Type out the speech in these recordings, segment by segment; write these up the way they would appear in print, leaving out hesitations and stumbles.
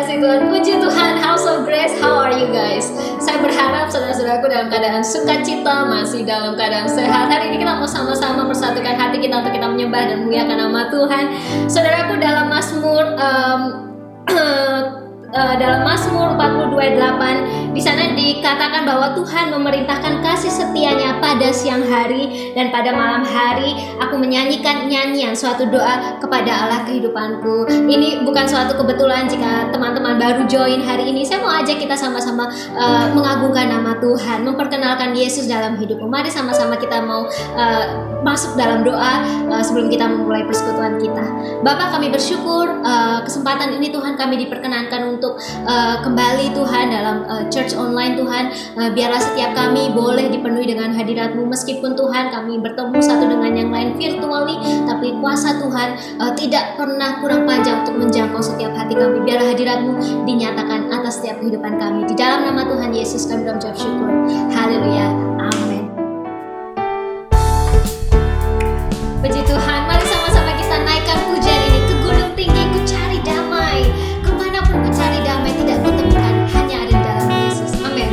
kasih Tuhan, puji Tuhan. House of Grace, how are you guys? Saya berharap saudara-saudaraku dalam keadaan sukacita, masih dalam keadaan sehat. Hari ini kita mau sama-sama persatukan hati kita untuk kita menyembah dan memuliakan nama Tuhan. Saudaraku, dalam Mazmur dalam Mazmur 42 ayat 8 di sana dikatakan bahwa Tuhan memerintahkan kasih setianya pada siang hari dan pada malam hari aku menyanyikan nyanyian suatu doa kepada Allah kehidupanku. Ini bukan suatu kebetulan jika teman-teman baru join hari ini. Saya mau ajak kita sama-sama mengagungkan nama Tuhan, memperkenalkan Yesus dalam hidupmu. Mari sama-sama kita mau masuk dalam doa sebelum kita memulai persekutuan kita. Bapa, kami bersyukur kesempatan ini Tuhan kami diperkenankan untuk kembali Tuhan dalam church online Tuhan. Biarlah setiap kami boleh dipenuhi dengan hadirat-Mu, meskipun Tuhan kami bertemu satu dengan yang lain virtually, tapi kuasa Tuhan tidak pernah kurang panjang untuk menjangkau setiap hati kami. Biarlah hadirat-Mu dinyatakan atas setiap kehidupan kami. Di dalam nama Tuhan Yesus kami mengucap syukur. Haleluya. Amin. Puji Tuhan, mari sama-sama kita naikkan pujian ini ke gunung tinggi. Ku cari damai, kemanapun ku cari damai tidak ku temukan, hanya ada di dalam Yesus. Amin.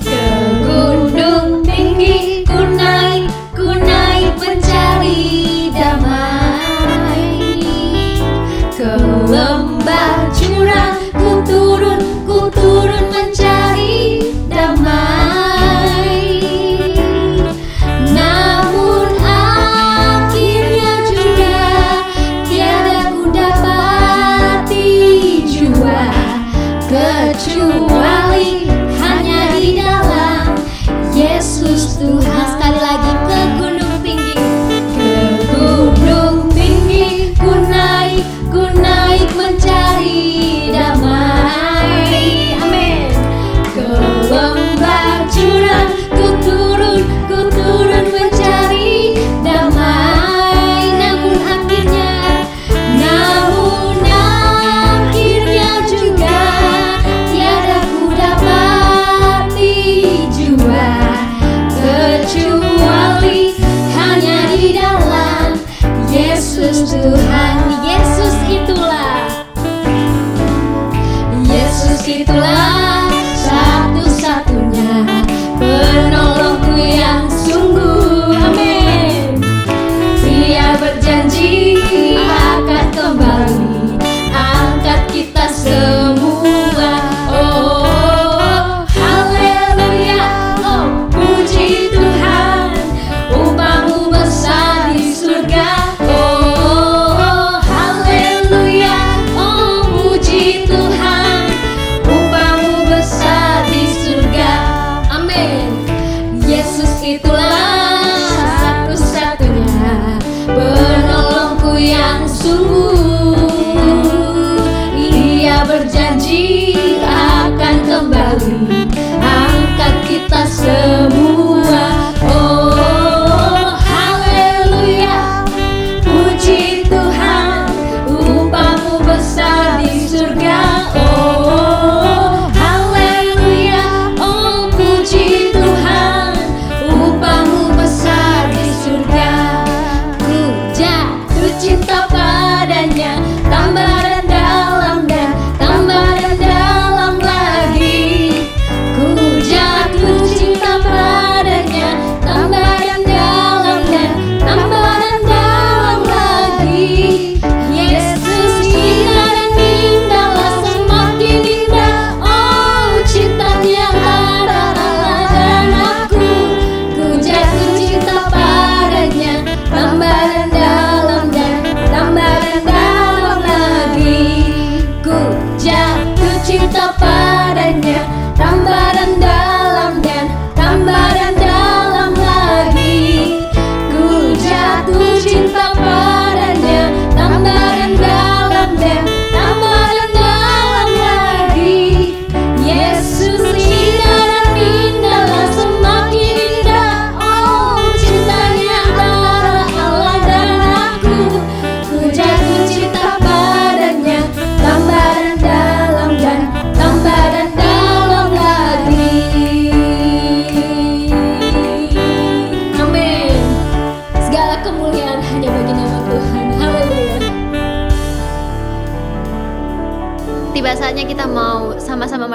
Ke gunung tinggi ku naik mencari damai. Ke lembah jurang ku turun mencari damai.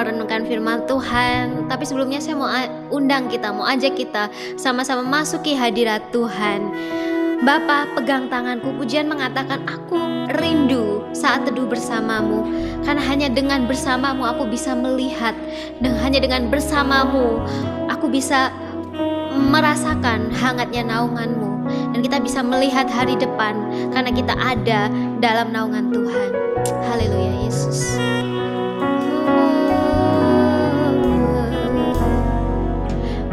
merenungkan firman Tuhan. Tapi sebelumnya saya mau undang kita, mau ajak kita sama-sama masuki hadirat Tuhan. Bapa, pegang tanganku. Pujian mengatakan, aku rindu saat teduh bersamamu. Karena hanya dengan bersamamu aku bisa melihat. Dan hanya dengan bersamamu aku bisa merasakan hangatnya naunganmu. Dan kita bisa melihat hari depan karena kita ada dalam naungan Tuhan. Haleluya Yesus.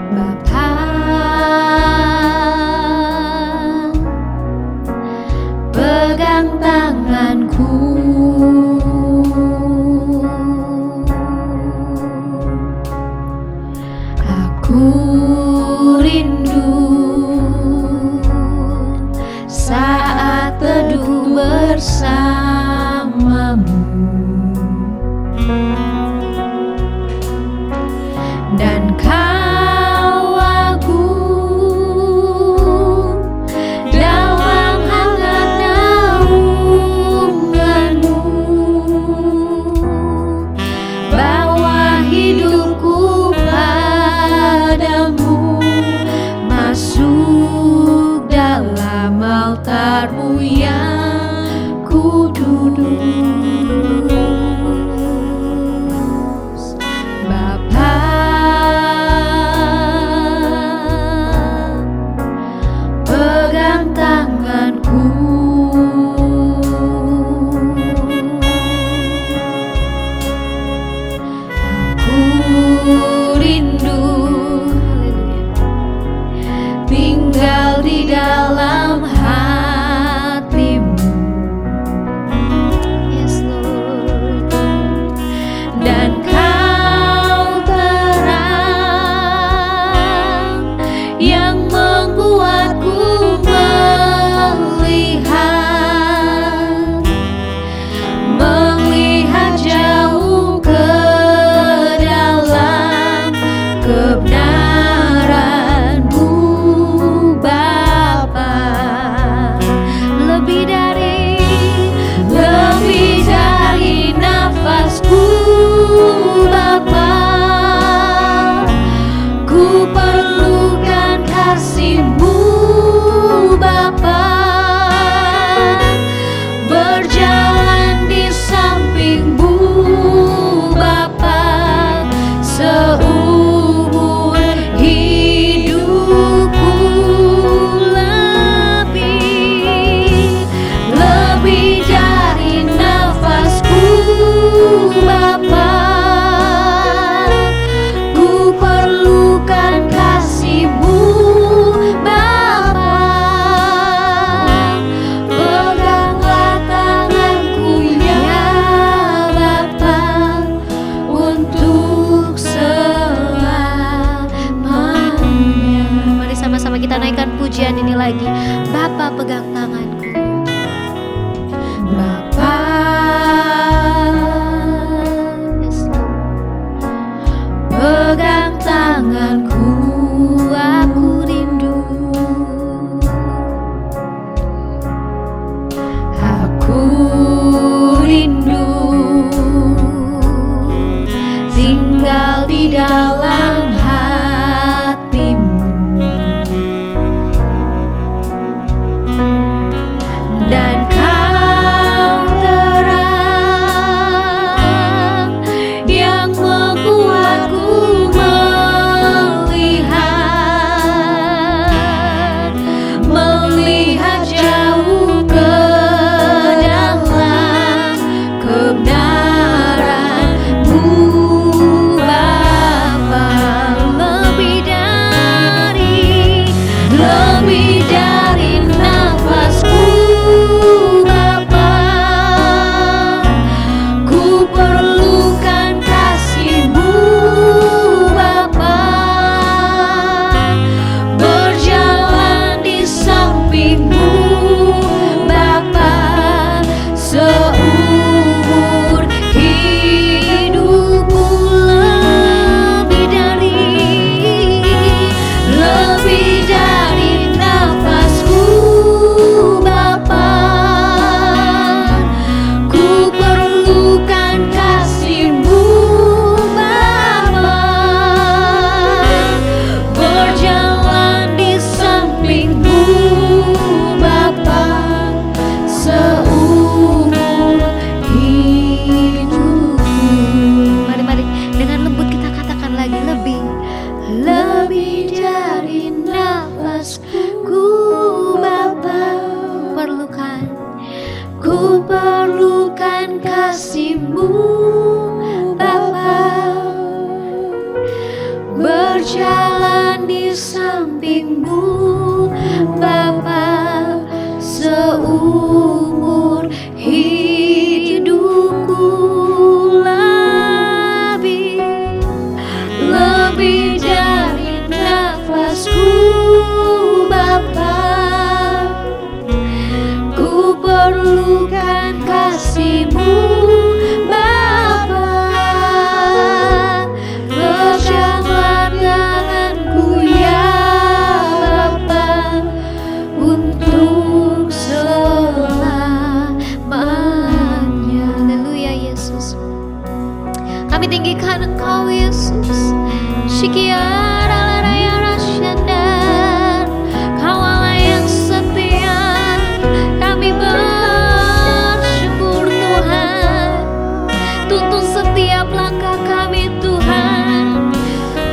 Bapa, pegang tanganku. Aku rindu saat teduh bersamamu. Dan kau agung dalam hangat naunganmu. Bawa hidupku padamu, masuk dalam altarmu yang kudus. Bapa, pegang tanganku. Aku rindu tinggal di dalam hatimu. Yes, Lord. Dan kau terang yang membuatku melihat jauh ke dalam kebenaran-Mu, Bapa. Lebih dari nafasku, Bapa. Ku perlukan kasih-Mu, Bapa. Berjalan di samping-Mu, Bapa, seumur hidupku. Lebih dari nafasku, Bapa. Ku perlukan kasih-Mu, Bapa. Peganglah tanganku ya Bapa, untuk selamanya. Mari sama-sama kita naikkan pujian ini lagi. Bapa, pegang tanganku. Bapa, pegang tanganku. Aku rindu, aku rindu tinggal di dalam hatimu. lebih dari nafasku Bapa. Ku perlukan kasih-Mu Bapa, berjalan di samping-Mu Bapa, seumur hidupku. Lebih dari nafasku Bapa, ku perlukan kasih-Mu Bapa, peganglah tanganku ya Bapa, untuk selamanya. Haleluya Yesus, kami tinggikan Engkau Yesus. Shikiara raya rasyadar, Kau Allah yang setia. Kami bersyukur Tuhan, tuntun setiap langkah kami Tuhan.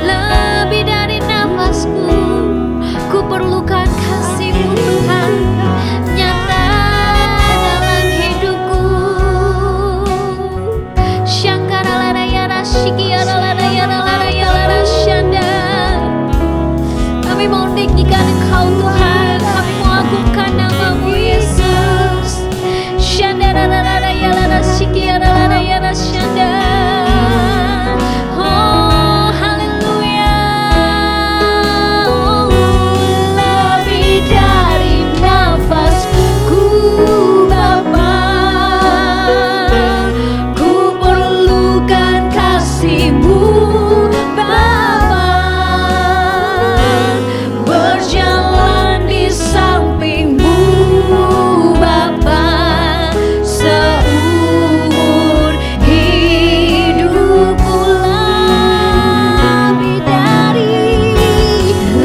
Lebih dari nafasku, ku perlukan kasih-Mu Tuhan, nyata dalam hidupku. Syakara raya rasyikiara raya raya rasyadar. Kami mau tinggikan Engkau Tuhan, kami mau agungkan nama-Mu Yesus. Oh haleluya. Oh, lebih dari nafasku Bapa, ku perlukan kasih-Mu Bapa, berjalan di samping-Mu Bapa, seumur hidupku.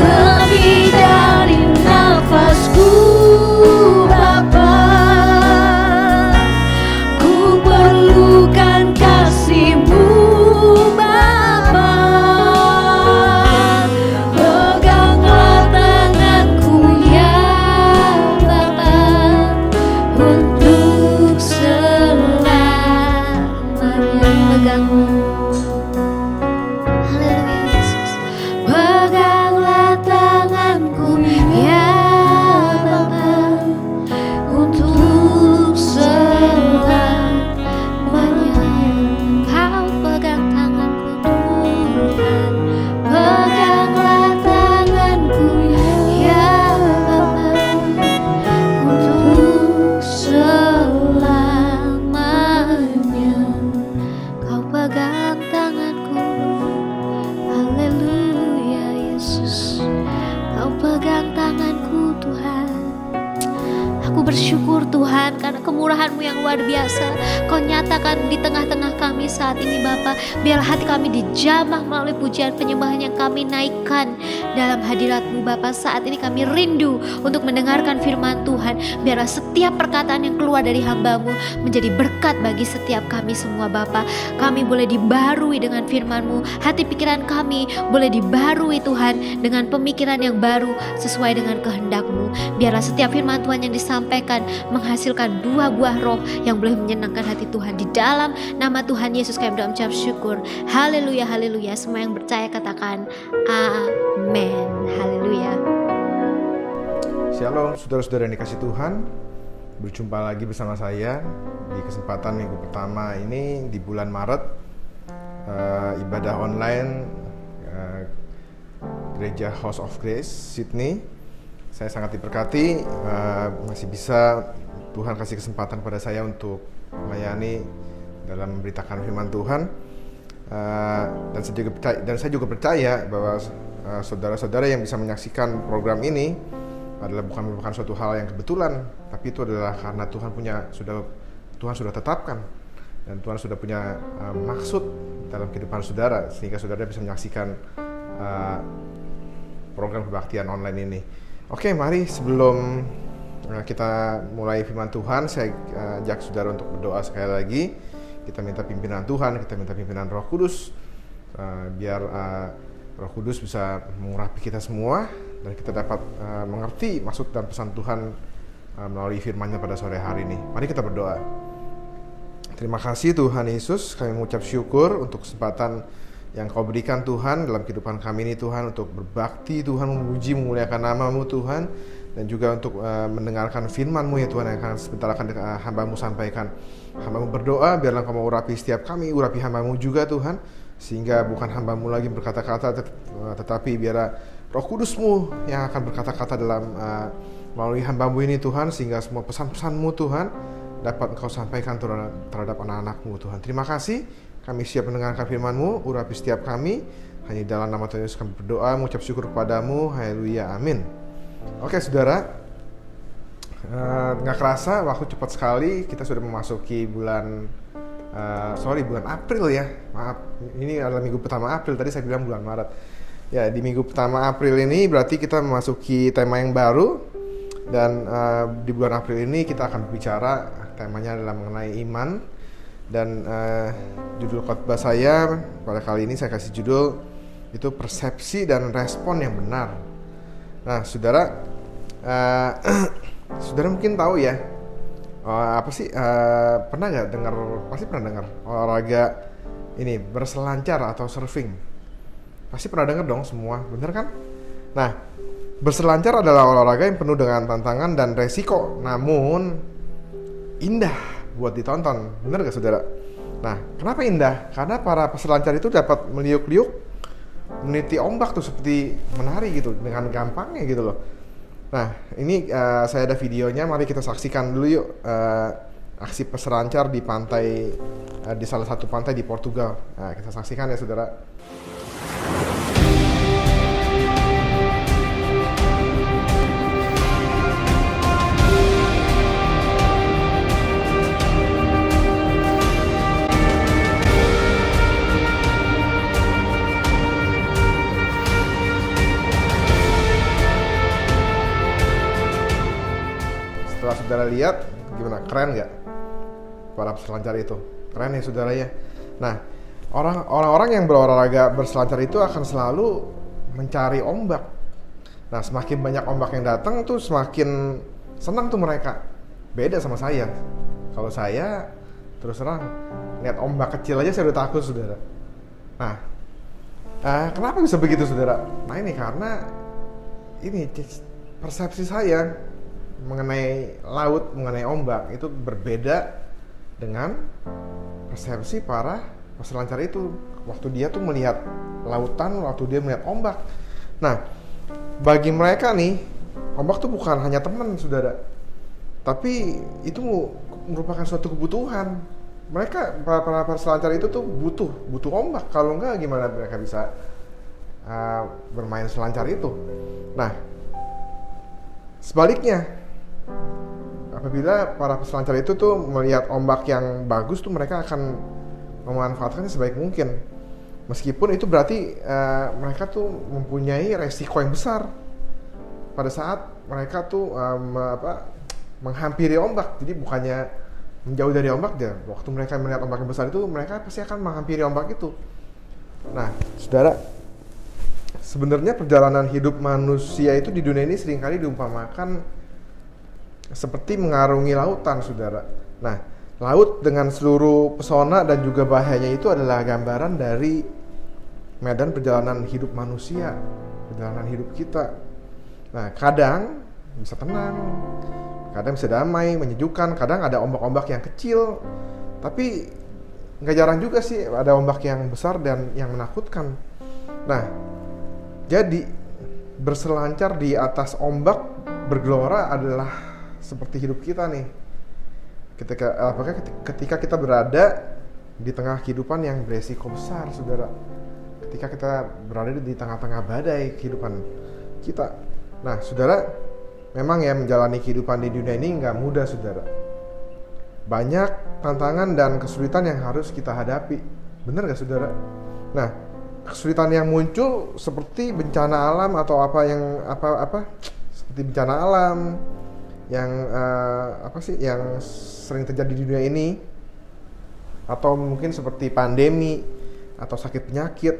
Lebih dari nafasku Bapa, ku perlukan kasih-Mu Bapa, peganglah tanganku ya Bapa, untuk selamanya. Pegangmu, haleluya Yesus, peganglah tanganku ya Bapa, untuk selamanya. Kau pegang tanganku Tuhan, peganglah tanganku ya Bapa, untuk selamanya. Kau pegang tanganku, haleluya Yesus, Kau pegang tanganku Tuhan. Aku bersyukur Tuhan karena kemurahan-Mu yang luar biasa. Kau nyatakan di tengah-tengah kami saat ini Bapa. Biar hati kami dijamah melalui pujian penyembahan yang kami naikkan dalam hadirat-Mu Bapa. Saat ini kami rindu untuk mendengarkan firman Tuhan. Biarlah setiap perkataan yang keluar dari hamba-Mu menjadi berkat bagi setiap kami semua Bapa. Kami boleh dibarui dengan firman-Mu. Hati pikiran kami boleh dibarui Tuhan dengan pemikiran yang baru sesuai dengan kehendak-Mu. Biarlah setiap firman Tuhan yang disampaikan menghasilkan dua buah roh yang boleh menyenangkan hati Tuhan. Di dalam nama Tuhan Yesus kami berdoa mengucap syukur. Haleluya, haleluya. Semua yang percaya katakan amin. Haleluya. Shalom saudara-saudara yang dikasih Tuhan. Berjumpa lagi bersama saya di kesempatan minggu pertama ini di bulan Maret, ibadah online Gereja House of Grace Sydney. Saya sangat diberkati, masih bisa Tuhan kasih kesempatan kepada saya untuk melayani dalam memberitakan firman Tuhan. Dan saya juga percaya bahwa saudara-saudara yang bisa menyaksikan program ini adalah bukan merupakan suatu hal yang kebetulan, tapi itu adalah karena Tuhan sudah tetapkan dan Tuhan sudah punya maksud dalam kehidupan saudara, sehingga saudara bisa menyaksikan program kebaktian online ini. Oke, mari sebelum kita mulai firman Tuhan, saya ajak saudara untuk berdoa sekali lagi. Kita minta pimpinan Tuhan, kita minta pimpinan Roh Kudus, biar Roh Kudus bisa mengurapi kita semua dan kita dapat mengerti maksud dan pesan Tuhan melalui firman-Nya pada sore hari ini. Mari kita berdoa. Terima kasih Tuhan Yesus, kami mengucap syukur untuk kesempatan yang Kau berikan Tuhan dalam kehidupan kami ini Tuhan, untuk berbakti Tuhan, memuji, memuliakan nama-Mu Tuhan, dan juga untuk mendengarkan firman-Mu ya Tuhan, yang akan sebentar akan hamba-Mu sampaikan. Hamba-Mu berdoa biarlah Kau mengurapi setiap kami, urapi hamba-Mu juga Tuhan, sehingga bukan hamba-Mu lagi berkata-kata, tetapi biarlah Roh Kudus-Mu yang akan berkata-kata dalam melalui hamba-Mu ini Tuhan, sehingga semua pesan-pesan-Mu Tuhan dapat Engkau sampaikan terhadap anak-anak-Mu Tuhan. Terima kasih, kami siap mendengarkan firman-Mu, urapi setiap kami. Hanya dalam nama Tuhan Yesus kami berdoa, mengucap syukur kepadamu. Haleluya, amin. Oke saudara, nggak kerasa waktu cepat sekali, kita sudah memasuki bulan April ya. Maaf, ini adalah minggu pertama April, tadi saya bilang bulan Maret. Ya, di minggu pertama April ini berarti kita memasuki tema yang baru. Dan di bulan April ini kita akan berbicara, temanya adalah mengenai iman. Dan judul khotbah saya pada kali ini saya kasih judul itu persepsi dan respon yang benar. Nah saudara, saudara mungkin tahu ya, pernah nggak dengar, pasti pernah dengar olahraga ini berselancar atau surfing. Pasti pernah dengar dong semua, bener kan? Nah, berselancar adalah olahraga yang penuh dengan tantangan dan resiko, namun indah buat ditonton, bener gak saudara? Nah, kenapa indah? Karena para peselancar itu dapat meliuk-liuk, meniti ombak tuh seperti menari gitu, dengan gampangnya gitu loh. Nah, ini saya ada videonya, mari kita saksikan dulu yuk aksi peselancar di pantai, di salah satu pantai di Portugal. Nah, kita saksikan ya saudara. Setelah saudara lihat, gimana? Keren nggak para peselancar itu? Keren ya saudara ya. Nah, orang-orang yang berolahraga berselancar itu akan selalu mencari ombak. Nah, semakin banyak ombak yang datang tuh semakin senang tuh mereka. Beda sama saya. Kalau saya terus terang lihat ombak kecil aja saya udah takut saudara. Nah, kenapa bisa begitu saudara? Nah ini karena ini persepsi saya mengenai laut, mengenai ombak itu berbeda dengan persepsi para peselancar itu waktu dia tuh melihat lautan, waktu dia melihat ombak. Nah, bagi mereka nih, ombak tuh bukan hanya teman, saudara, tapi itu merupakan suatu kebutuhan. Mereka para peselancar itu tuh butuh ombak. Kalau enggak, gimana mereka bisa bermain selancar itu? Nah, sebaliknya, apabila para peselancar itu tuh melihat ombak yang bagus tuh mereka akan memanfaatkannya sebaik mungkin. Meskipun itu berarti mereka tuh mempunyai resiko yang besar pada saat mereka tuh menghampiri ombak. Jadi bukannya menjauh dari ombak dia. Waktu mereka melihat ombak yang besar itu mereka pasti akan menghampiri ombak itu. Nah, saudara, sebenarnya perjalanan hidup manusia itu di dunia ini seringkali diumpamakan seperti mengarungi lautan, saudara. Nah, laut dengan seluruh pesona dan juga bahayanya itu adalah gambaran dari medan perjalanan hidup manusia, perjalanan hidup kita. Nah, kadang bisa tenang, kadang bisa damai, menyejukkan, kadang ada ombak-ombak yang kecil, tapi nggak jarang juga sih ada ombak yang besar dan yang menakutkan. Nah, jadi berselancar di atas ombak bergelora adalah seperti hidup kita nih. Ketika kita berada di tengah kehidupan yang beresiko besar, saudara. Ketika kita berada di tengah-tengah badai kehidupan kita. Nah, saudara, memang ya menjalani kehidupan di dunia ini nggak mudah, saudara. Banyak tantangan dan kesulitan yang harus kita hadapi. Benar nggak, saudara? Nah, kesulitan yang muncul seperti bencana alam atau seperti bencana alam yang yang sering terjadi di dunia ini, atau mungkin seperti pandemi atau sakit penyakit,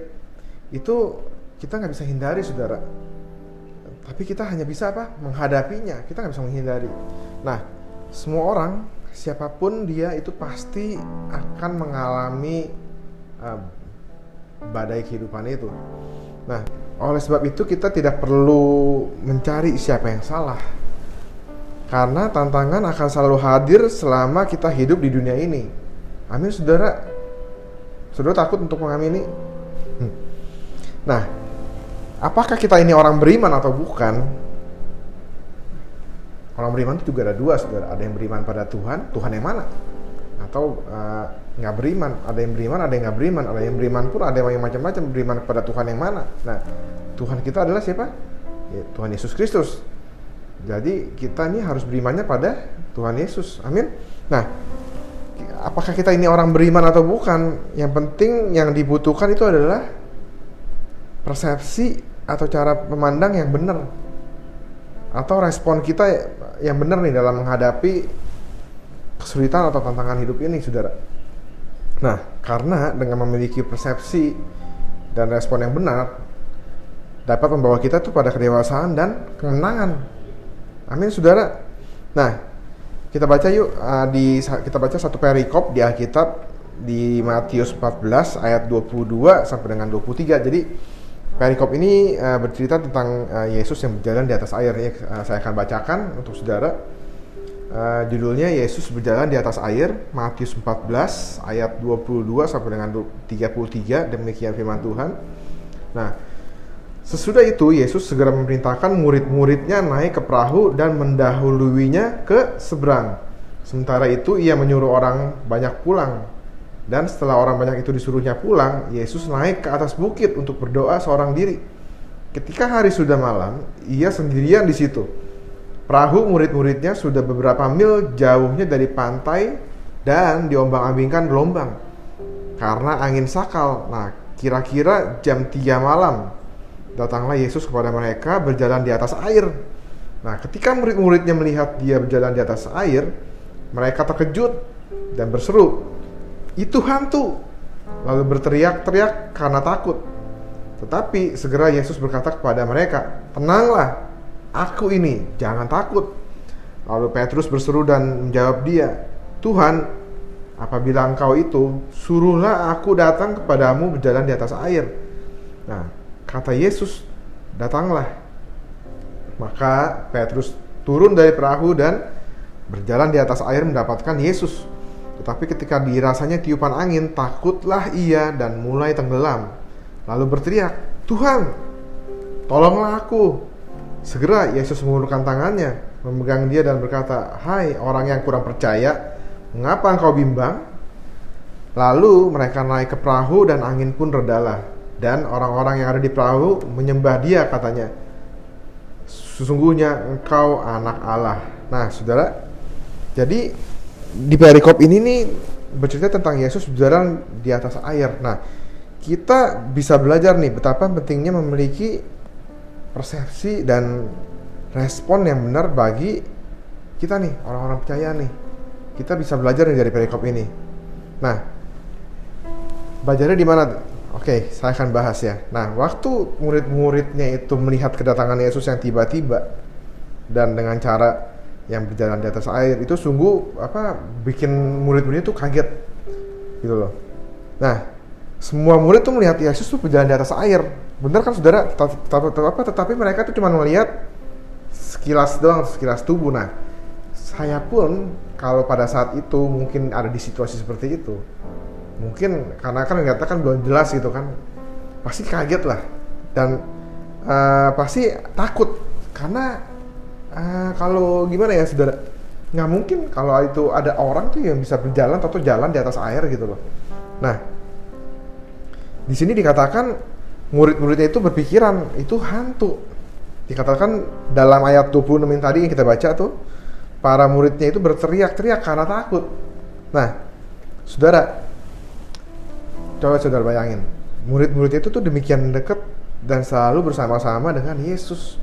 itu kita nggak bisa hindari, saudara. Tapi kita hanya bisa apa? Menghadapinya. Kita nggak bisa menghindari. Nah, semua orang, siapapun dia itu pasti akan mengalami badai kehidupan itu. Nah, oleh sebab itu kita tidak perlu mencari siapa yang salah. Karena tantangan akan selalu hadir selama kita hidup di dunia ini. Amin, saudara. Saudara takut untuk mengamini? Nah, apakah kita ini orang beriman atau bukan? Orang beriman itu juga ada dua, saudara. Ada yang beriman pada Tuhan, Tuhan yang mana? Atau nggak beriman. Ada yang beriman, ada yang nggak beriman. Ada yang beriman pun ada yang macam-macam, beriman kepada Tuhan yang mana. Nah, Tuhan kita adalah siapa? Ya, Tuhan Yesus Kristus. Jadi kita ini harus berimannya pada Tuhan Yesus. Amin. Nah, apakah kita ini orang beriman atau bukan? Yang penting yang dibutuhkan itu adalah persepsi atau cara memandang yang benar, atau respon kita yang benar nih dalam menghadapi kesulitan atau tantangan hidup ini, saudara. Nah, karena dengan memiliki persepsi dan respon yang benar dapat membawa kita tuh pada kedewasaan dan kemenangan. Amin, saudara. Nah, kita baca yuk, kita baca satu perikop di Alkitab di Matius 14 ayat 22 sampai dengan 23. Jadi perikop ini bercerita tentang Yesus yang berjalan di atas air. Saya akan bacakan untuk saudara. Judulnya Yesus berjalan di atas air, Matius 14 ayat 22 sampai dengan 33. Demikian firman Tuhan. Nah, sesudah itu Yesus segera memerintahkan murid-muridnya naik ke perahu dan mendahuluinya ke seberang. Sementara itu ia menyuruh orang banyak pulang. Dan setelah orang banyak itu disuruhnya pulang, Yesus naik ke atas bukit untuk berdoa seorang diri. Ketika hari sudah malam, ia sendirian di situ. Perahu murid-muridnya sudah beberapa mil jauhnya dari pantai dan diombang-ambingkan gelombang karena angin sakal. Nah, kira-kira jam 3 malam, datanglah Yesus kepada mereka berjalan di atas air. Nah, ketika murid-muridnya melihat dia berjalan di atas air, mereka terkejut dan berseru, "Itu hantu!" Lalu berteriak-teriak karena takut. Tetapi segera Yesus berkata kepada mereka, "Tenanglah, aku ini, jangan takut." Lalu Petrus berseru dan menjawab dia, "Tuhan, apabila engkau itu, suruhlah aku datang kepadamu berjalan di atas air." Nah, kata Yesus, "Datanglah." Maka Petrus turun dari perahu dan berjalan di atas air mendapatkan Yesus. Tetapi ketika dirasanya tiupan angin, takutlah ia dan mulai tenggelam. Lalu berteriak, "Tuhan, tolonglah aku." Segera Yesus mengulurkan tangannya, memegang dia dan berkata, "Hai orang yang kurang percaya, mengapa engkau bimbang?" Lalu mereka naik ke perahu dan angin pun redalah. Dan orang-orang yang ada di perahu menyembah dia, katanya, "Sesungguhnya engkau anak Allah." Nah, saudara, jadi di perikop ini nih bercerita tentang Yesus berjalan di atas air. Nah, kita bisa belajar nih betapa pentingnya memiliki persepsi dan respon yang benar bagi kita nih, orang-orang percaya nih. Kita bisa belajar nih dari perikop ini. Nah, belajarnya di mana? Oke, saya akan bahas ya. Nah, waktu murid-muridnya itu melihat kedatangan Yesus yang tiba-tiba dan dengan cara yang berjalan di atas air, itu sungguh bikin murid-muridnya tuh kaget gitu loh. Nah, semua murid tuh melihat Yesus tuh berjalan di atas air. Benar kan, saudara? Tetapi mereka tuh cuma melihat sekilas doang, sekilas tubuh. Nah, saya pun kalau pada saat itu mungkin ada di situasi seperti itu, mungkin karena kan dikatakan belum jelas gitu kan, pasti kaget lah dan pasti takut karena kalau gimana ya, saudara, nggak mungkin kalau itu ada orang tuh yang bisa berjalan atau jalan di atas air gitu loh. Nah, di sini dikatakan murid-muridnya itu berpikiran itu hantu. Dikatakan dalam ayat 26 yang tadi yang kita baca tuh, para muridnya itu berteriak-teriak karena takut. Nah, saudara, coba saudara bayangin, murid-muridnya itu tuh demikian dekat dan selalu bersama-sama dengan Yesus,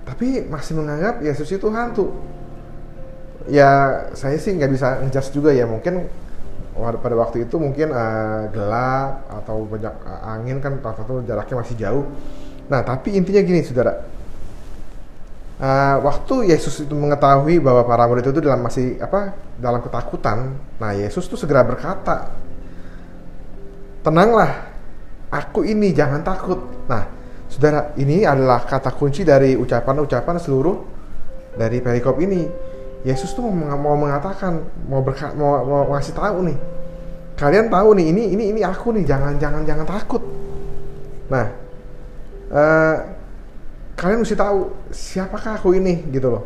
tapi masih menganggap Yesus itu hantu. Ya, saya sih nggak bisa ngejudge juga ya, mungkin pada waktu itu mungkin gelap atau banyak angin kan, atau jaraknya masih jauh. Nah, tapi intinya gini saudara, waktu Yesus itu mengetahui bahwa para murid itu dalam ketakutan, nah Yesus tuh segera berkata, tenanglah, aku ini, jangan takut. Nah saudara, ini adalah kata kunci dari ucapan-ucapan seluruh dari perikop ini. Yesus tuh mau mengatakan, mau ngasih tahu nih, kalian tahu nih, ini aku nih, jangan takut. Nah, kalian mesti tahu siapakah aku ini gitu loh.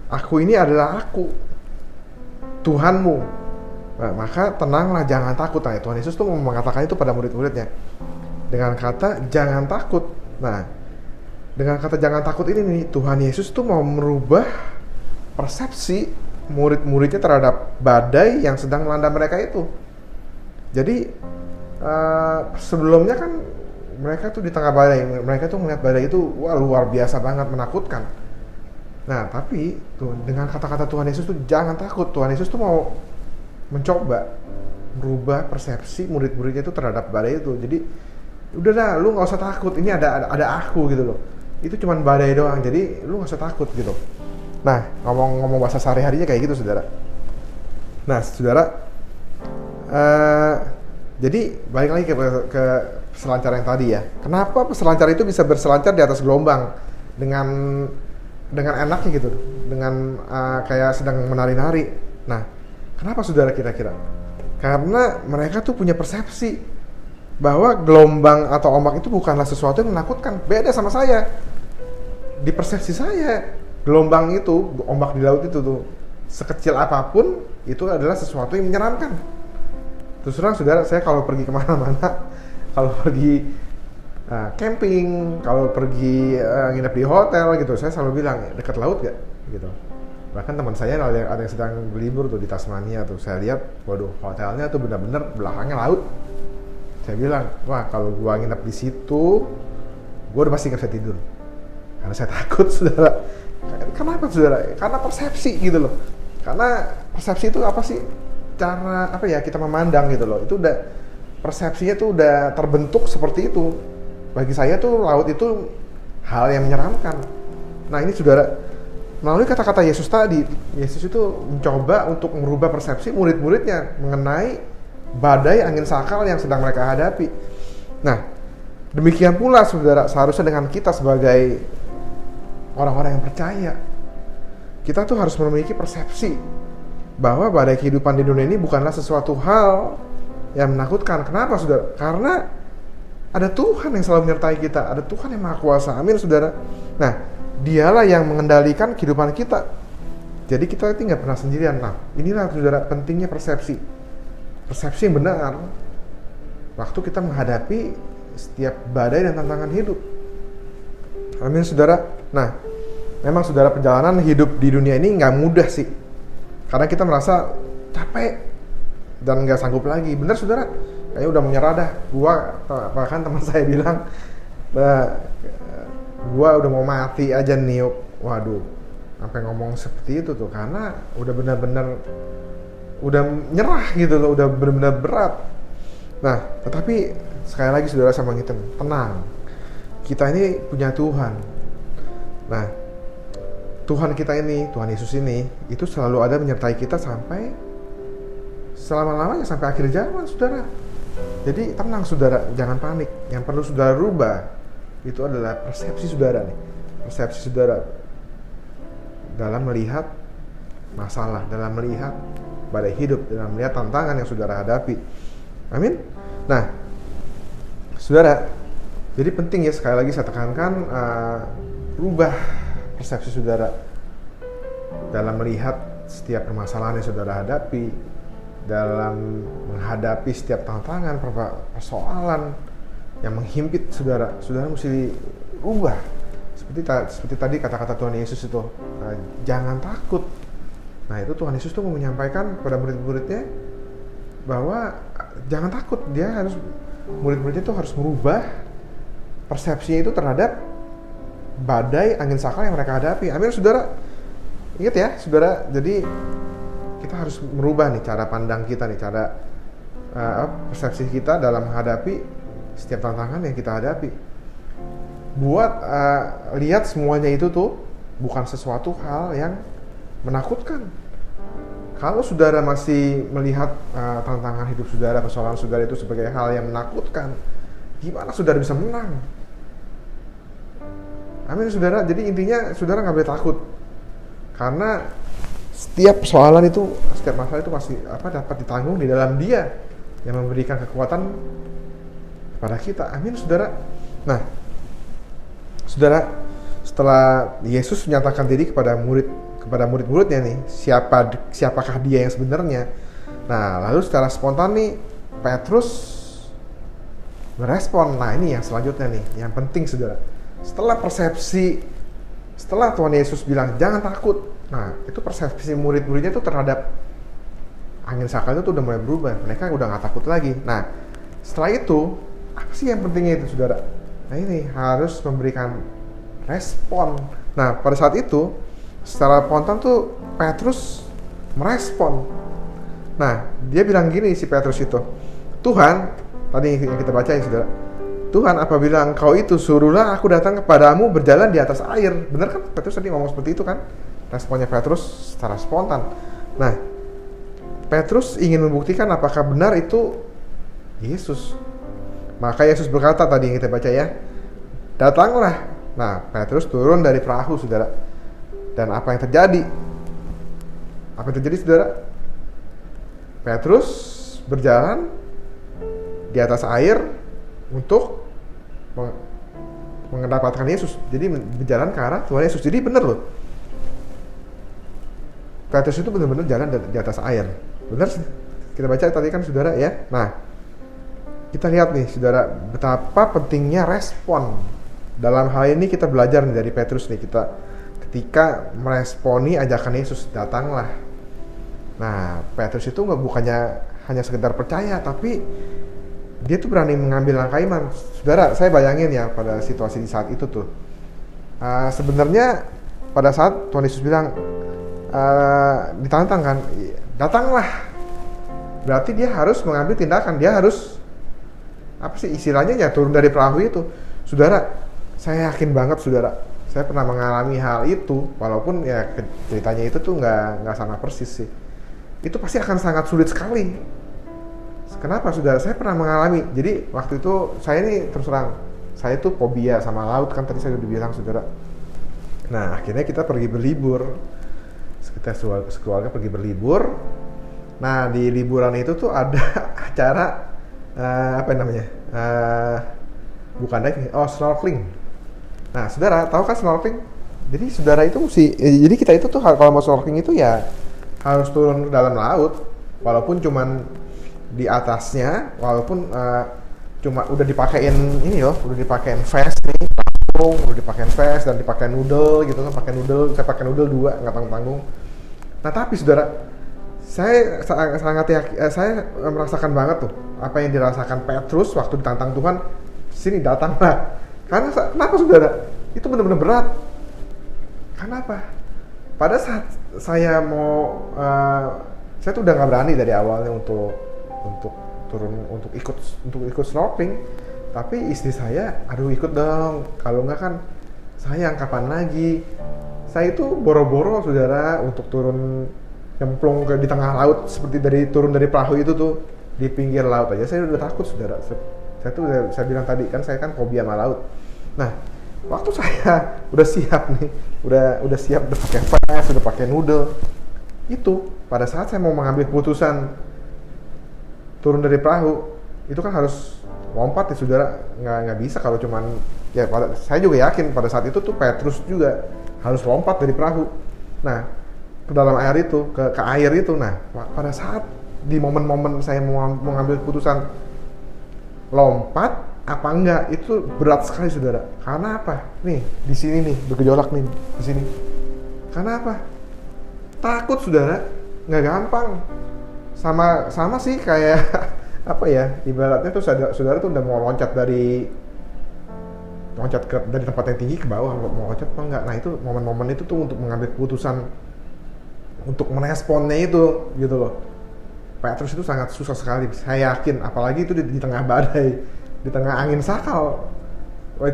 Aku ini adalah aku, Tuhanmu. Nah, maka tenanglah, jangan takut. Nah, Tuhan Yesus tuh mau mengatakan itu pada murid-muridnya dengan kata jangan takut. Nah, dengan kata jangan takut ini nih, Tuhan Yesus tuh mau merubah persepsi murid-muridnya terhadap badai yang sedang melanda mereka itu. Jadi sebelumnya kan mereka tuh di tengah badai, mereka tuh melihat badai itu wah luar biasa banget, menakutkan. Nah, tapi tuh dengan kata-kata Tuhan Yesus tuh jangan takut. Tuhan Yesus tuh mau mencoba merubah persepsi murid-muridnya itu terhadap badai itu. Jadi udah dah, lu nggak usah takut, ini ada aku gitu loh, itu cuman badai doang, jadi lu nggak usah takut gitu. Nah, ngomong bahasa sehari-harinya kayak gitu saudara. Nah saudara, jadi balik lagi ke peselancar yang tadi ya, kenapa peselancar itu bisa berselancar di atas gelombang dengan enaknya gitu, dengan kayak sedang menari-nari. Nah, kenapa saudara kira-kira? Karena mereka tuh punya persepsi bahwa gelombang atau ombak itu bukanlah sesuatu yang menakutkan. Beda sama saya. Di persepsi saya, gelombang itu, ombak di laut itu tuh, sekecil apapun, itu adalah sesuatu yang menyeramkan. Terus terang saudara, saya kalau pergi kemana-mana, kalau pergi camping, kalau pergi nginep di hotel gitu, saya selalu bilang, dekat laut gak? Gitu. Bahkan teman saya ada yang sedang berlibur tuh di Tasmania tuh, saya lihat, waduh, hotelnya tuh benar-benar belakangnya laut. Saya bilang, wah kalau gua nginep di situ, gua udah pasti nggak bisa tidur, karena saya takut, saudara. Kenapa, saudara? Karena persepsi gitu loh. Karena persepsi itu apa sih? Cara apa ya kita memandang gitu loh. Itu udah persepsinya tuh udah terbentuk seperti itu. Bagi saya tuh laut itu hal yang menyeramkan. Nah ini saudara, melalui kata-kata Yesus tadi, Yesus itu mencoba untuk merubah persepsi murid-muridnya mengenai badai angin sakal yang sedang mereka hadapi. Nah, demikian pula saudara, seharusnya dengan kita sebagai orang-orang yang percaya, kita tuh harus memiliki persepsi bahwa badai kehidupan di dunia ini bukanlah sesuatu hal yang menakutkan. Kenapa saudara? Karena ada Tuhan yang selalu menyertai kita, ada Tuhan yang Maha Kuasa. Amin saudara. Nah, dialah yang mengendalikan kehidupan kita. Jadi kita tidak pernah sendirian. Nah, inilah saudara pentingnya persepsi yang benar waktu kita menghadapi setiap badai dan tantangan hidup. Amin saudara. Nah, memang saudara, perjalanan hidup di dunia ini nggak mudah sih, karena kita merasa capek dan nggak sanggup lagi. Bener saudara, kayaknya udah menyerah dah. Bahkan teman saya bilang, gua udah mau mati aja nih. Waduh, sampai ngomong seperti itu tuh, karena udah benar-benar udah nyerah gitu loh, udah benar-benar berat. Nah, tetapi sekali lagi saudara sama kita, tenang. Kita ini punya Tuhan. Nah, Tuhan kita ini, Tuhan Yesus ini, itu selalu ada menyertai kita sampai selama-lamanya, sampai akhir zaman, saudara. Jadi tenang saudara, jangan panik. Yang perlu saudara rubah itu adalah persepsi saudara nih. Persepsi saudara dalam melihat masalah, dalam melihat badai hidup, dalam melihat tantangan yang saudara hadapi. Amin. Nah, saudara, jadi penting ya, sekali lagi saya tekankan, rubah persepsi saudara dalam melihat setiap permasalahan yang saudara hadapi, dalam menghadapi setiap tantangan, persoalan yang menghimpit saudara. Saudara mesti rubah. Seperti tadi kata-kata Tuhan Yesus itu, jangan takut. Nah itu Tuhan Yesus tuh mau menyampaikan kepada murid-muridnya bahwa jangan takut. Murid-muridnya tuh harus merubah persepsinya itu terhadap badai angin sakal yang mereka hadapi. Amin saudara. Ingat ya saudara, jadi kita harus merubah nih cara pandang kita nih, cara persepsi kita dalam menghadapi setiap tantangan yang kita hadapi. Buat lihat semuanya itu tuh bukan sesuatu hal yang menakutkan. Kalau saudara masih melihat tantangan hidup saudara, persoalan saudara itu sebagai hal yang menakutkan, gimana saudara bisa menang? Amin saudara. Jadi intinya saudara nggak boleh takut, karena setiap persoalan itu, setiap masalah itu pasti dapat ditanggung di dalam Dia yang memberikan kekuatan kepada kita. Amin saudara. Nah, saudara, setelah Yesus menyatakan diri kepada murid-muridnya nih, siapakah Dia yang sebenarnya? Nah, lalu secara spontan nih Petrus merespon. Nah, ini yang selanjutnya nih, yang penting saudara. Setelah Tuhan Yesus bilang jangan takut, nah itu persepsi murid-muridnya tuh terhadap angin sakal itu tuh udah mulai berubah. Mereka udah nggak takut lagi. Nah, setelah itu apa sih yang pentingnya itu saudara? Nah, ini harus memberikan respon. Nah, pada saat itu secara spontan tuh Petrus merespon. Nah, dia bilang gini, si Petrus itu, Tuhan, tadi yang kita baca ya saudara, Tuhan, apabila Engkau itu, suruhlah aku datang kepadamu berjalan di atas air. Benar kan? Petrus tadi ngomong seperti itu kan? Responnya Petrus secara spontan. Nah, Petrus ingin membuktikan apakah benar itu Yesus. Maka Yesus berkata tadi yang kita baca ya, datanglah. Nah, Petrus turun dari perahu saudara. Dan apa yang terjadi? Apa yang terjadi saudara? Petrus berjalan di atas air untuk mendapatkan Yesus. Jadi berjalan ke arah Tuhan Yesus. Jadi benar loh, Petrus itu benar-benar jalan di atas air. Benar, kita baca tadi kan saudara ya. Nah, kita lihat nih saudara, betapa pentingnya respon. Dalam hal ini kita belajar nih dari Petrus nih, kita ketika meresponi ajakan Yesus, datanglah. Nah, Petrus itu bukannya hanya sekedar percaya, tapi dia tuh berani mengambil langkah iman. Saudara, saya bayangin ya pada situasi di saat itu tuh, sebenarnya pada saat Tuhan Yesus bilang ditantang kan, datanglah, berarti dia harus mengambil tindakan. Dia harus apa sih istilahnya ya, turun dari perahu itu. Saudara, saya yakin banget saudara, saya pernah mengalami hal itu, walaupun ya ceritanya itu tuh nggak sama persis sih. Itu pasti akan sangat sulit sekali. Kenapa saudara? Saya pernah mengalami. Jadi waktu itu saya ini terus terang, saya tuh fobia sama laut kan, tadi saya udah bilang saudara. Nah, akhirnya kita pergi berlibur. Kita sekeluarga pergi berlibur. Nah, di liburan itu tuh ada acara apa namanya? Bukan diving, snorkeling. Nah, saudara, tahu kan snorkeling? Jadi saudara itu jadi kita itu tuh kalau mau snorkeling itu ya harus turun ke dalam laut, walaupun cuman di atasnya, walaupun cuma udah dipakein ini loh, udah dipakein vest nih, udah dipakein vest dan dipakein noodle gitu kan, saya pakai noodle 2, nggak tanggung-tanggung. Nah, tapi saudara, saya merasakan banget tuh apa yang dirasakan Petrus waktu ditantang Tuhan, sini datanglah. Karena kenapa saudara? Itu benar-benar berat. Kenapa? Pada saat saya mau saya tuh udah nggak berani dari awalnya untuk turun untuk ikut snorkeling, tapi istri saya, aduh ikut dong, kalau nggak kan sayang, kapan lagi. Saya itu boro-boro saudara untuk turun nyemplung di tengah laut, seperti turun dari perahu itu tuh di pinggir laut aja saya udah takut saudara. Saya bilang tadi kan, saya kan fobia sama laut. Nah, waktu saya udah siap nih, udah siap, udah pakai vest, udah pakai noodle, itu pada saat saya mau mengambil keputusan turun dari perahu, itu kan harus lompat ya saudara, nggak bisa kalau cuman ya. Saya juga yakin pada saat itu tuh Petrus juga harus lompat dari perahu, nah ke dalam air itu, ke air itu. Nah, pada saat di momen-momen saya mau mengambil keputusan lompat apa enggak, itu berat sekali saudara. Karena apa? Nih di sini nih bergejolak nih di sini. Karena apa? Takut saudara, nggak gampang. Sama sih kayak apa ya, ibaratnya tuh saudara tuh udah mau loncat dari tempat yang tinggi ke bawah, mau loncat apa enggak. Nah, itu momen-momen itu tuh untuk mengambil keputusan, untuk meresponnya itu gitu loh. Petrus itu sangat susah sekali. Saya yakin, apalagi itu di tengah badai, di tengah angin sakal.